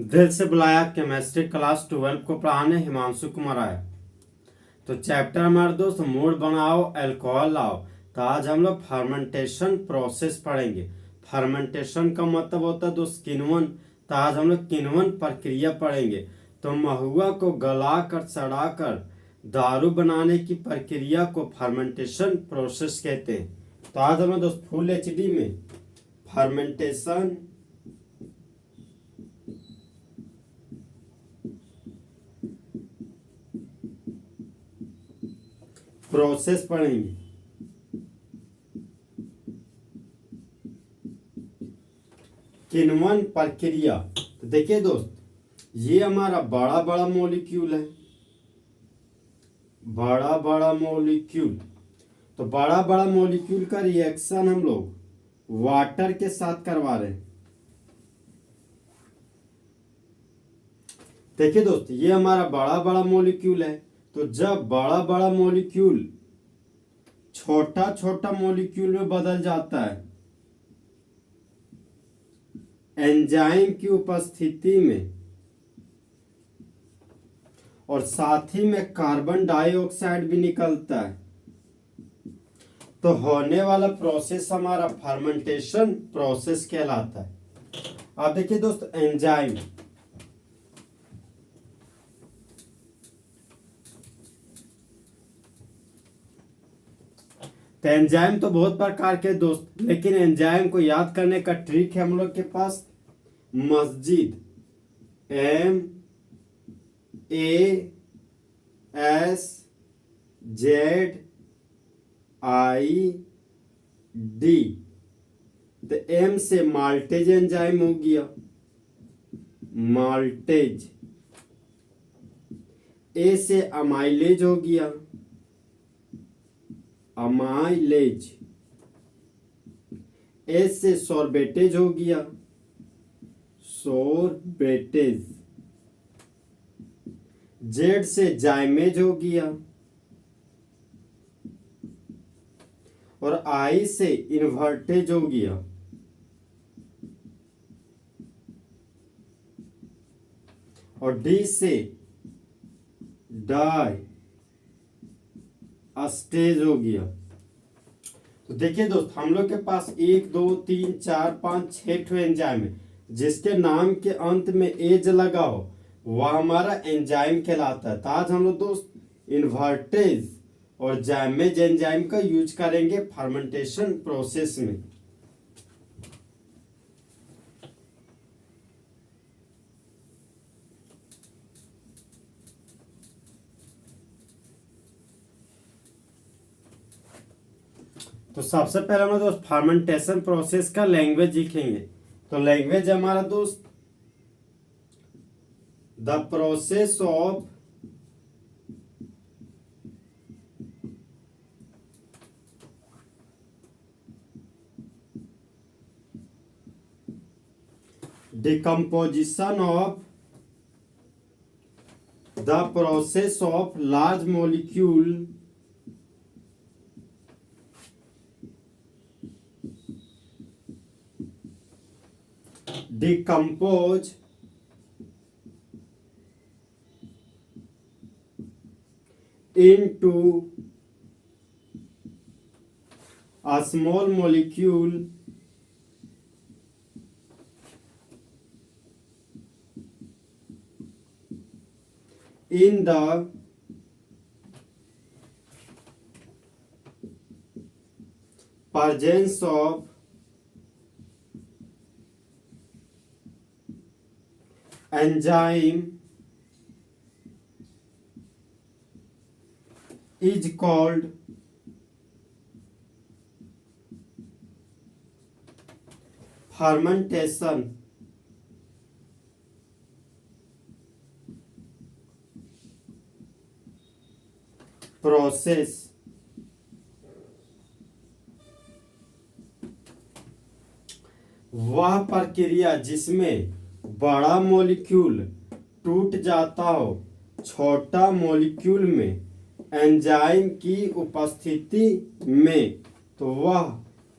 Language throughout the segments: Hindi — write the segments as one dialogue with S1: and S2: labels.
S1: दिल से बुलाया केमिस्ट्री क्लास 12 को पढ़ाने हिमांशु कुमार आए। तो चैप्टर हमारे दोस्त मूड बनाओ अल्कोहल लाओ। तो आज हम लोग फर्मेंटेशन प्रोसेस पढ़ेंगे। फर्मेंटेशन का मतलब होता है दोस्त किण्वन। तो आज हम लोग किण्वन प्रक्रिया पढ़ेंगे। तो महुआ को गलाकर सड़ाकर दारू बनाने की प्रक्रिया को फर्मेंटेशन प्रोसेस कहते हैं। तो आज हम लोग दोस्त फुल एचडी में फर्मेंटेशन प्रोसेस पढ़ेंगे। किण्वन प्रक्रिया। तो देखिए दोस्त, ये हमारा बड़ा बड़ा मॉलिक्यूल है, बड़ा बड़ा मॉलिक्यूल। तो बड़ा बड़ा मॉलिक्यूल का रिएक्शन हम लोग वाटर के साथ करवा रहे हैं। देखिए दोस्त, ये हमारा बड़ा बड़ा मॉलिक्यूल है। तो जब बड़ा बड़ा मॉलिक्यूल छोटा छोटा मॉलिक्यूल में बदल जाता है एंजाइम की उपस्थिति में और साथ ही में कार्बन डाइऑक्साइड भी निकलता है, तो होने वाला प्रोसेस हमारा फर्मेंटेशन प्रोसेस कहलाता है। अब देखिए दोस्त, एंजाइम। तो एंजाइम तो बहुत प्रकार के दोस्त, लेकिन एंजाइम को याद करने का ट्रिक है हम लोग के पास। मस्जिद, MASZID। तो M से माल्टेज एंजाइम हो गया, माल्टेज। A से अमाइलेज हो गया, अमाइलेज। S से सोर्बेटेज हो गया, सोर्बेटेज। Z से जाइमेज हो गया और I से इन्वर्टेज हो गया। और D से डाई अस्टेज हो गया। तो देखिए दोस्त, हम लोग के पास 1 2 3 4 5 6 ठो एंजाइम है। जिसके नाम के अंत में एज लगा हो वह हमारा एंजाइम कहलाता है। तो आज हम लोग दोस्त इन्वर्टेज और जाइमेज एंजाइम का यूज करेंगे फर्मेंटेशन प्रोसेस में। तो सबसे पहले हम दोस्त फर्मेंटेशन प्रोसेस का लैंग्वेज लिखेंगे। तो लैंग्वेज हमारा दोस्त the process of decomposition of the process of large molecule decompose into a small molecule in the presence of enzyme is called fermentation process। वह प्रक्रिया जिसमें बड़ा मॉलिक्यूल टूट जाता हो छोटा मॉलिक्यूल में एंजाइम की उपस्थिति में, तो वह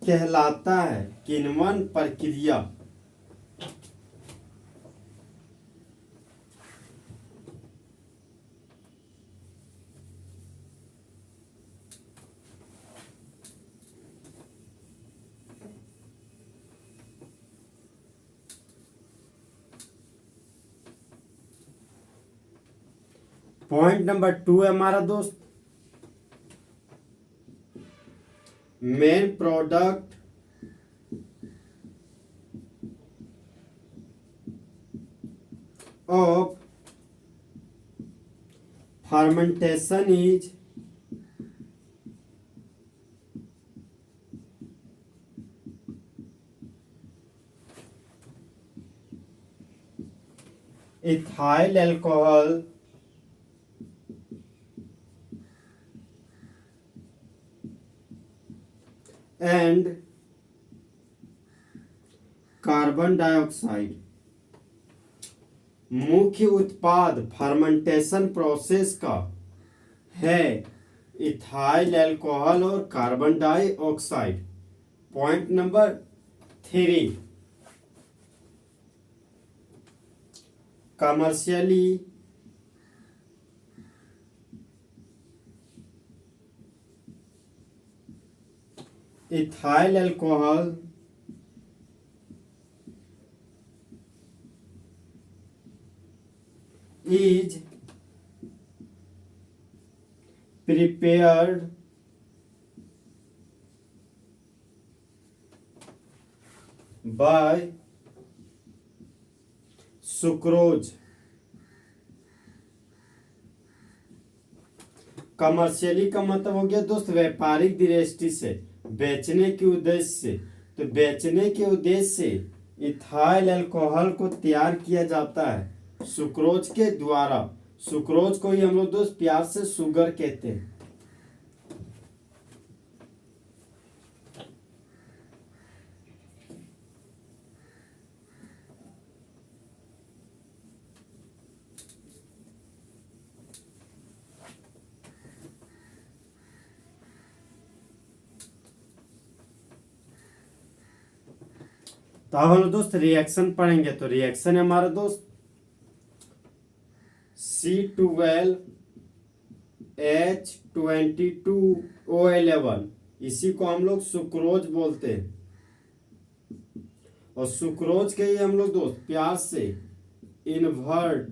S1: कहलाता है किण्वन प्रक्रिया। पॉइंट नंबर 2 है हमारा दोस्त, main product of fermentation is ethyl alcohol and carbon dioxide. मुख्य उत्पाद फर्मेंटेशन प्रोसेस का है इथाइल अल्कोहल और carbon dioxide. Point number 3, commercially ethyl alcohol is prepared by sucrose. Commercially का मतलब हो गया दोस्त व्यापारिक दृष्टि से, बेचने के उद्देश्य से। तो बेचने के उद्देश्य से इथाइल अल्कोहल को तैयार किया जाता है सुक्रोज के द्वारा। सुक्रोज को ही हम लोग दोस्त प्यार से शुगर कहते हैं। तो अब हम लोग दोस्त रिएक्शन पढ़ेंगे। तो रिएक्शन है हमारा दोस्त C12H22O11, इसी को हम लोग सुक्रोज बोलते हैं। और सुक्रोज के ही हम लोग दोस्त प्यार से इन्वर्ट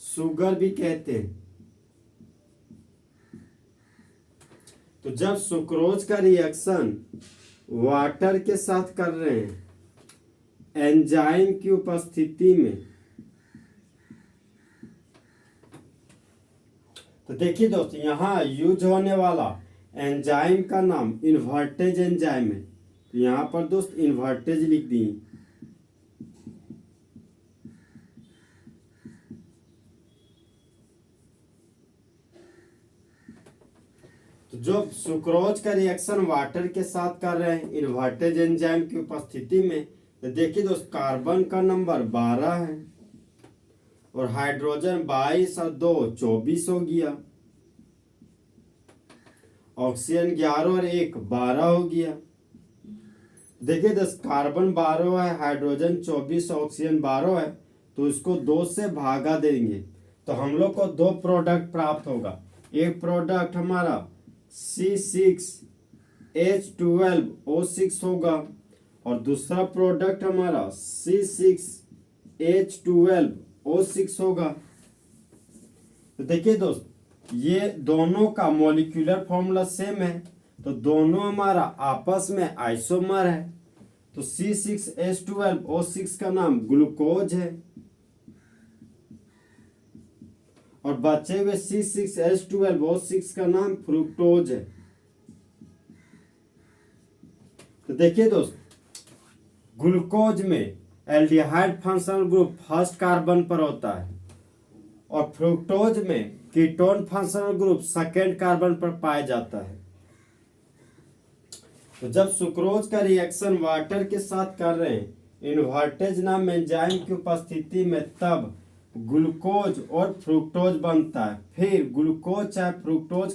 S1: शुगर भी कहते हैं। तो जब सुक्रोज का रिएक्शन वाटर के साथ कर रहे हैं एंजाइम की उपस्थिति में, तो देखिए दोस्त यहाँ यूज होने वाला एंजाइम का नाम इन्वर्टेज एंजाइम है। तो यहाँ पर दोस्त इन्वर्टेज लिख दिए। तो जो सुक्रोज का रिएक्शन वाटर के साथ कर रहे हैं इन्वर्टेज एंजाइम की उपस्थिति में, तो देखिए दोस्त कार्बन का नंबर 12 है और हाइड्रोजन 22 और 2 24 हो गया। ऑक्सीजन 11 और 1 12 हो गया। देखिए दोस्त कार्बन 12 है, हाइड्रोजन 24, ऑक्सीजन 12 है, तो इसको 2 से भागा देंगे तो हम लोग को 2 प्रोडक्ट प्राप्त होगा। एक प्रोडक्ट हमारा C6H12O6 होगा और दूसरा प्रोडक्ट हमारा C6H12O6 होगा। तो देखिए दोस्त ये दोनों का मॉलिक्यूलर फॉर्मूला सेम है, तो दोनों हमारा आपस में आइसोमर है। तो C6H12O6 का नाम ग्लूकोज है और बचे हुए C6H12O6 का नाम फ्रुक्टोज है। तो देखिए दोस्त ग्लूकोज में aldehyde functional group first carbon पर होता है और फ्रुक्टोज में ketone functional group second carbon पर पाया जाता है। तो जब सुक्रोज का रिएक्शन वाटर के साथ कर रहे हैं इन्वर्टेज नाम एंजाइम की उपस्थिति में, तब ग्लूकोज और फ्रुक्टोज बनता है। फिर ग्लूकोज चाहे फ्रुक्टोज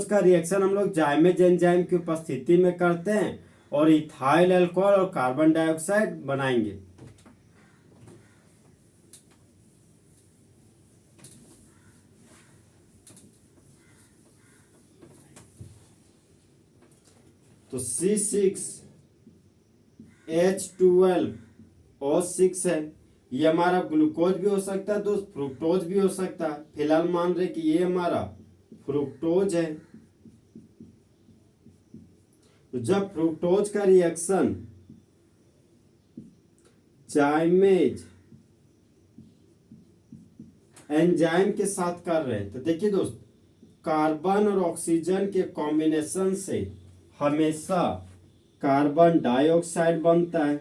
S1: का रिएक्शन हम लोग जाइमेज एंजाइम की उपस्थिति में करते हैं और इथाइल अल्कोहल और कार्बन डाइऑक्साइड बनाएंगे। तो C6H12 O6 है। ये हमारा ग्लूकोज भी हो सकता है दोस्त, फ्रुक्टोज भी हो सकता है। फिलहाल मान रहे कि ये हमारा फ्रुक्टोज है। तो जब फ्रुक्टोज का रिएक्शन जाइमेज एंजाइम के साथ कर रहे हैं तो देखिए दोस्त, कार्बन और ऑक्सीजन के कॉम्बिनेशन से हमेशा कार्बन डाइऑक्साइड बनता है।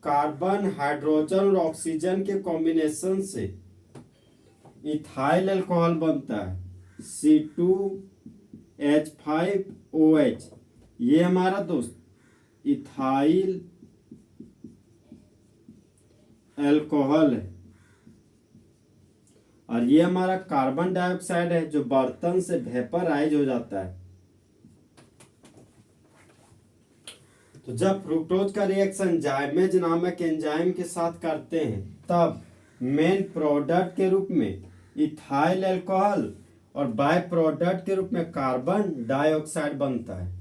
S1: कार्बन, हाइड्रोजन और ऑक्सीजन के कॉम्बिनेशन से इथाइल अल्कोहल बनता है, C2H5OH। ये हमारा दोस्त इथाइल अल्कोहल है। और ये हमारा कार्बन डाइऑक्साइड है जो बर्तन से वेपराइज हो जाता है। तो जब फ्रुक्टोज का रिएक्शन जाइमेज नामक एंजाइम के साथ करते हैं तब मेन प्रोडक्ट के रूप में इथाइल अल्कोहल और बाय प्रोडक्ट के रूप में कार्बन डाइऑक्साइड बनता है।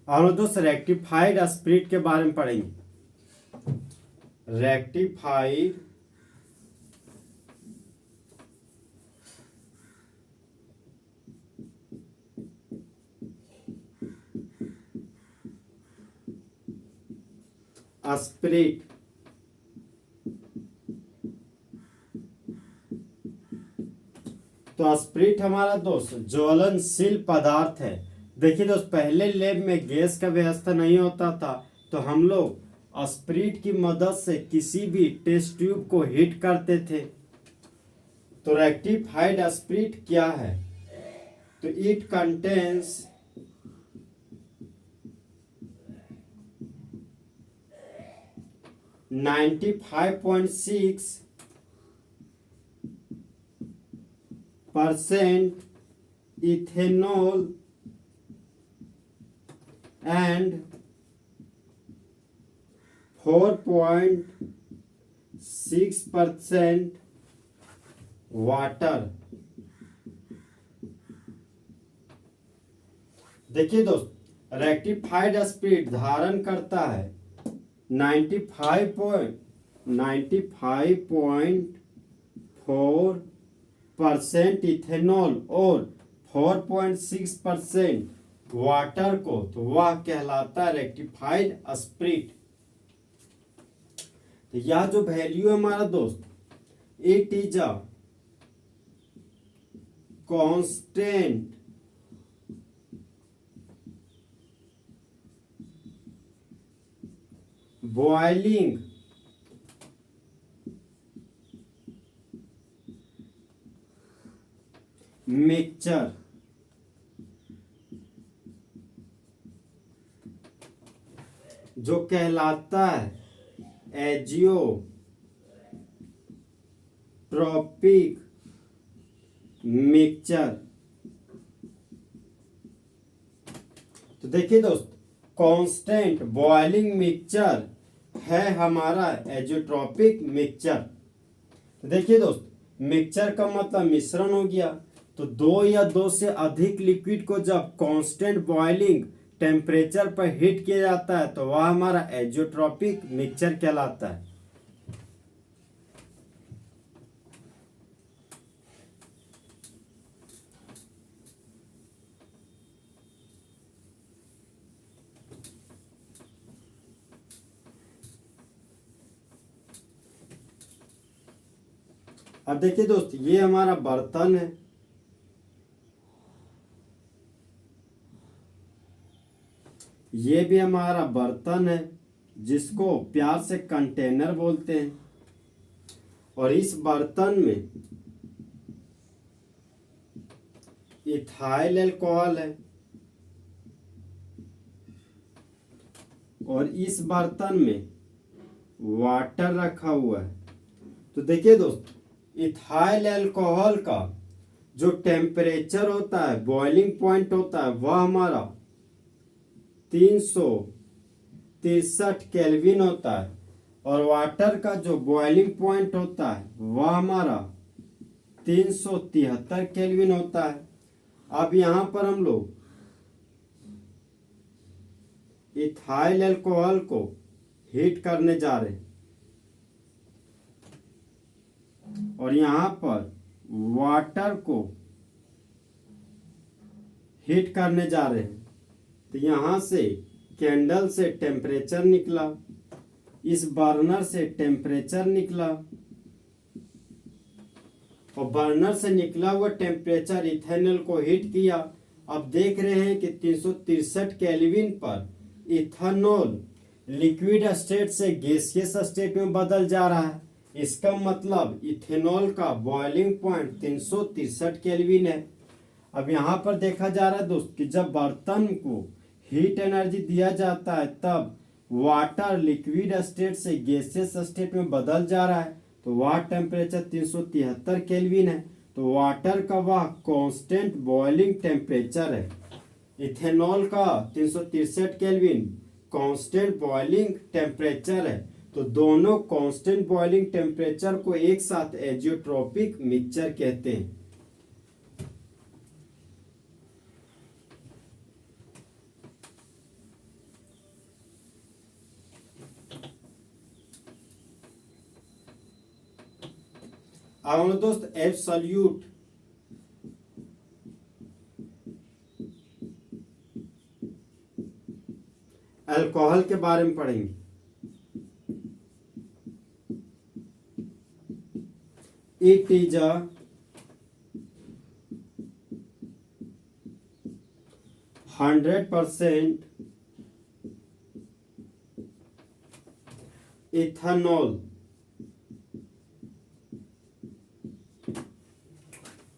S1: और दोस्त रेक्टिफाइड स्पिरिट के बारे में पढ़ेंगे। रेक्टिफाइड स्पिरिट तो स्पिरिट हमारा दोस्त ज्वलनशील पदार्थ है। देखिए दोस्त, पहले लैब में गैस का व्यवस्था नहीं होता था तो हम लोग स्पिरिट की मदद से किसी भी टेस्ट ट्यूब को हीट करते थे। तो रेक्टिफाइड स्पिरिट क्या है? तो it contains 95.6% ethanol and 4.6% water. देखिए दोस्त, रेक्टिफाइड स्पिरिट धारण करता है 95.4% इथेनॉल और 4.6% वाटर को, तो वह कहलाता है रेक्टिफाइड स्पिरिट। तो यह जो वैल्यू है हमारा दोस्त, it is a constant boiling mixture जो कहलाता है एजियोट्रोपिक मिक्सचर। तो देखिए दोस्त, कांस्टेंट बॉइलिंग मिक्सचर है हमारा एजियोट्रोपिक मिक्सचर। तो देखिए दोस्त, मिक्सचर का मतलब मिश्रण हो गया। तो दो या दो से अधिक लिक्विड को जब कांस्टेंट बॉइलिंग टेम्परेचर पर हीट किया जाता है तो वह हमारा एजियोट्रोपिक मिक्सचर कहलाता है। अब देखिए दोस्त, ये हमारा बर्तन है। ये भी हमारा बर्तन है जिसको प्यार से कंटेनर बोलते हैं। और इस बर्तन में इथाइल अल्कोहल है और इस बर्तन में वाटर रखा हुआ है। तो देखिए दोस्त, इथाइल अल्कोहल का जो टेम्परेचर होता है, बॉइलिंग पॉइंट होता है, वह हमारा 363 केल्विन होता है। और वाटर का जो बॉइलिंग पॉइंट होता है वह हमारा 373 केल्विन होता है। अब यहां पर हम लोग इथाइल अल्कोहल को हीट करने जा रहे हैं और यहां पर वाटर को हीट करने जा रहे हैं। तो यहां से कैंडल से टेम्परेचर निकला, इस बर्नर से टेम्परेचर निकला और बर्नर से निकला हुआ टेम्परेचर इथेनॉल को हीट किया। अब देख रहे हैं कि 363 केल्विन पर इथेनॉल लिक्विड स्टेट से गैसियस स्टेट में बदल जा रहा है। इसका मतलब इथेनॉल का बॉइलिंग पॉइंट 363 केल्विन है। अब यहाँ पर देखा जा रहा है दोस्त कि जब बर्तन को हीट एनर्जी दिया जाता है तब वाटर लिक्विड स्टेट से गैसियस स्टेट में बदल जा रहा है, तो वह टेम्परेचर 373 केल्विन है। तो वाटर का वह कांस्टेंट बॉइलिंग टेम्परेचर है। इथेनॉल का 363 केल्विन कांस्टेंट बॉइलिंग टेम्परेचर है। तो दोनों कांस्टेंट बॉइलिंग टेम्परेचर को एक साथ एजियोट्रोपिक मिक्सचर कहते हैं। अब हम दोस्त एब्सोल्यूट अल्कोहल के बारे में पढ़ेंगे। It is a 100% ethanol.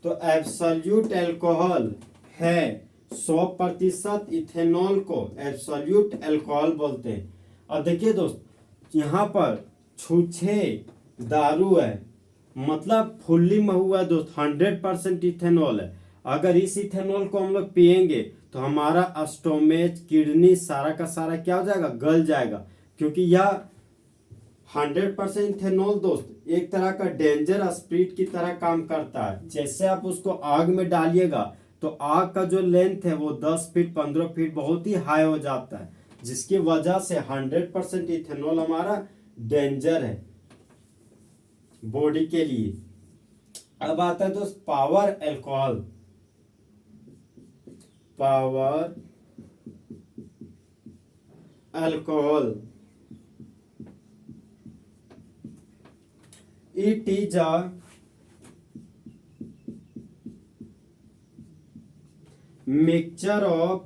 S1: तो एब्सोल्यूट अल्कोहल है 100% इथेनॉल को एब्सोल्यूट अल्कोहल बोलते हैं। अब देखिए दोस्त, यहाँ पर छूछे दारू है, मतलब फुल्ली महुआ दोस्त 100% इथेनॉल है। अगर इस इथेनॉल को हम लोग पियेंगे तो हमारा स्टोमेच, किडनी सारा का सारा क्या हो जाएगा, गल जाएगा। क्योंकि यह 100% इथेनॉल दोस्त एक तरह का डेंजर स्पिरिट की तरह काम करता है। जैसे आप उसको आग में डालिएगा तो आग का जो लेंथ है वो 10 फीट 15 फीट बहुत ही हाई हो जाता है, जिसकी वजह से 100% इथेनॉल हमारा डेंजर है बॉडी के लिए। अब आता है दोस्त power alcohol. Power alcohol it is a mixture of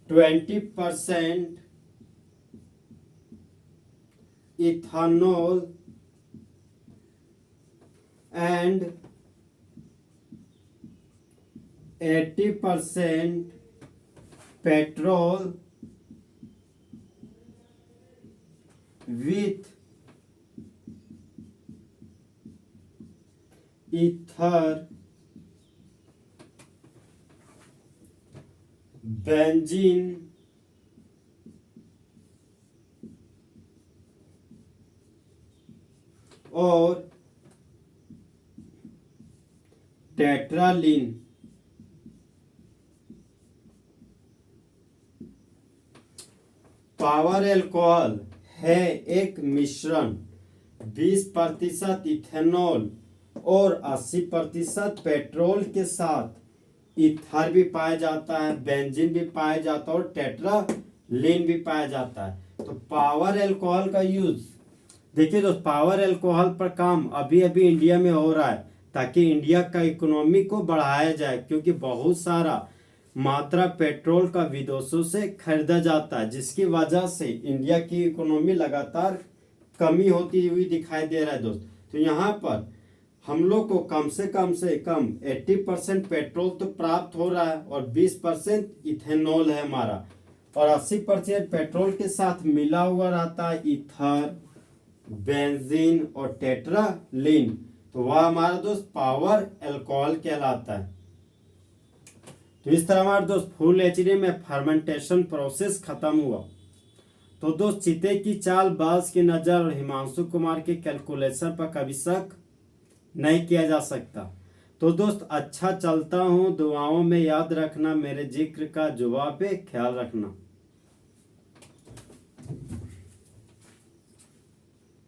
S1: %20 ethanol and 80% petrol with ether, benzene और टेट्रालिन। पावर अल्कोहल है एक मिश्रण 20% इथेनॉल और 80% पेट्रोल के साथ ईथर भी पाया जाता है, बेंजीन भी पाया जाता है और टेट्रालिन भी पाया जाता है। तो पावर अल्कोहल का यूज देखिए दोस्त, पावर अल्कोहल पर काम अभी अभी इंडिया में हो रहा है ताकि इंडिया का इकोनॉमी को बढ़ाया जाए, क्योंकि बहुत सारा मात्रा पेट्रोल का विदेशों से खरीदा जाता है, जिसकी वजह से इंडिया की इकोनॉमी लगातार कमी होती हुई दिखाई दे रहा है दोस्त। तो यहाँ पर हम लोग को कम से कम 80% पेट्रोल तो प्राप्त हो रहा है और 20% इथेनॉल है हमारा। और 80% पेट्रोल के साथ मिला हुआ रहता है ईथर, बेंजीन और टेट्रालीन, तो वह हमारा दोस्त पावर अल्कोहल कहलाता है। तो इस तरह हमारे दोस्त फुल एचडी में फर्मेंटेशन प्रोसेस खत्म हुआ। तो दोस्त चीते की चाल, बाज की नजर और हिमांशु कुमार के कैलकुलेशन पर कभी शक नहीं किया जा सकता। तो दोस्त अच्छा चलता हूँ, दुआओं में याद रखना, मेरे जिक्र का जवाब पे ख्याल रखना।